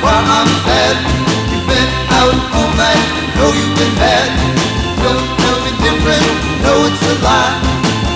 while I'm sad. You've been out all night, know you've been bad. Don't tell me different, know it's a lie.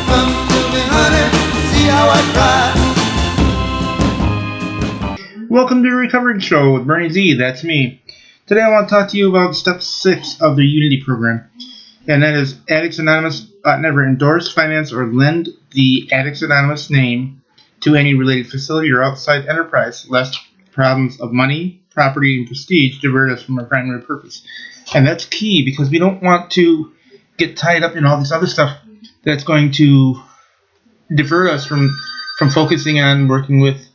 Come to me, honey, see how I cry. Welcome to the Recovery Show with Bernie Z. That's me. Today I want to talk to you about Step 6 of the Unity program, and that is Addicts Anonymous ought never endorse, finance, or lend the Addicts Anonymous name to any related facility or outside enterprise, lest problems of money, property, and prestige divert us from our primary purpose. And that's key because we don't want to get tied up in all this other stuff that's going to divert us from focusing on working with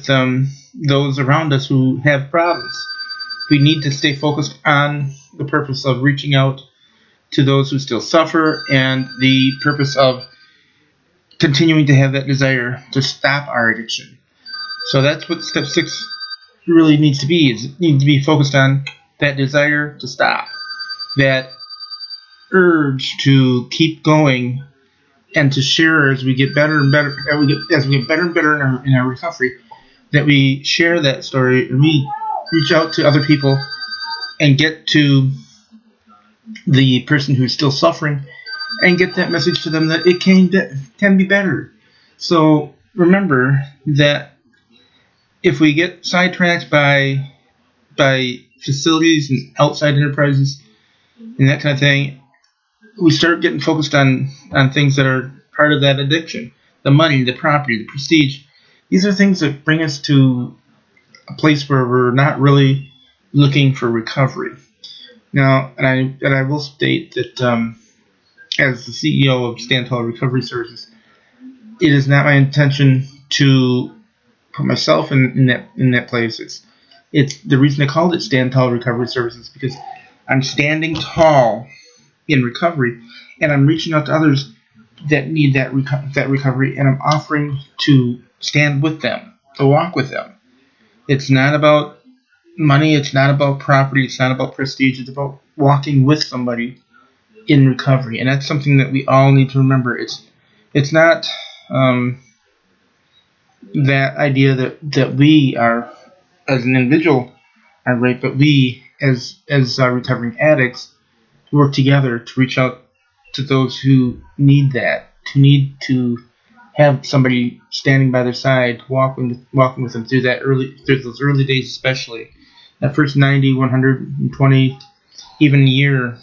those around us who have problems. We need to stay focused on the purpose of reaching out to those who still suffer and the purpose of continuing to have that desire to stop our addiction. So that's what Step 6 really needs to be. It needs to be focused on that desire to stop, that urge to keep going and to share as we get better and better, as we get better and better in our recovery, that we share that story and we reach out to other people and get to the person who's still suffering and get that message to them that it can be better. So remember that if we get sidetracked by facilities and outside enterprises and that kind of thing, we start getting focused on things that are part of that addiction. The money, the property, the prestige. These are things that bring us to a place where we're not really looking for recovery. Now, and I will state that as the CEO of Stand Tall Recovery Services, it is not my intention to put myself in that place. It's the reason I called it Stand Tall Recovery Services, because I'm standing tall in recovery, and I'm reaching out to others that need that recovery, and I'm offering to stand with them, to walk with them. It's not about money, it's not about property, it's not about prestige, it's about walking with somebody in recovery. And that's something that we all need to remember. It's not that idea that we are, as an individual, are right, but we, as recovering addicts, work together to reach out to those who need that, who need to have somebody standing by their side, walking with them through those early days, especially that first 90, 120, even a year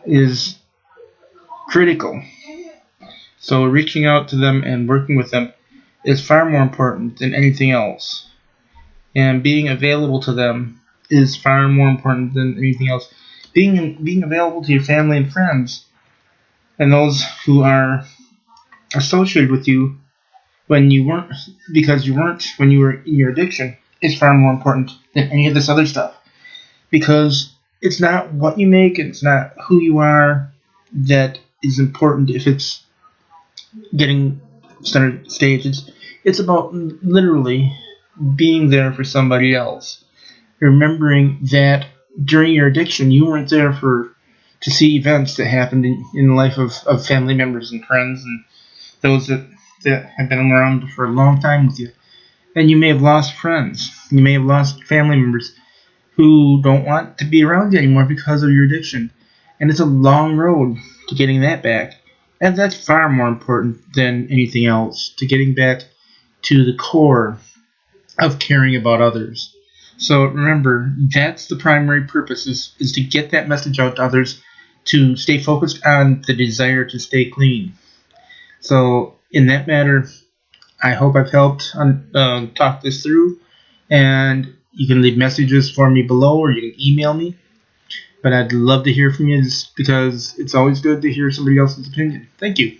is critical. So reaching out to them and working with them is far more important than anything else. And being available to them is far more important than anything else. Being available to your family and friends and those who are associated with you when you weren't when you were in your addiction is far more important than any of this other stuff, because it's not what you make, it's not who you are that is important if it's getting center stage. It's about literally being there for somebody else, remembering that during your addiction you weren't there to see events that happened in the life of family members and friends and those that have been around for a long time with you. And you may have lost friends. You may have lost family members who don't want to be around you anymore because of your addiction. And it's a long road to getting that back. And that's far more important than anything else, to getting back to the core of caring about others. So remember, that's the primary purpose, is to get that message out to others, to stay focused on the desire to stay clean. So in that matter, I hope I've helped talk this through, and you can leave messages for me below, or you can email me. But I'd love to hear from you, because it's always good to hear somebody else's opinion. Thank you.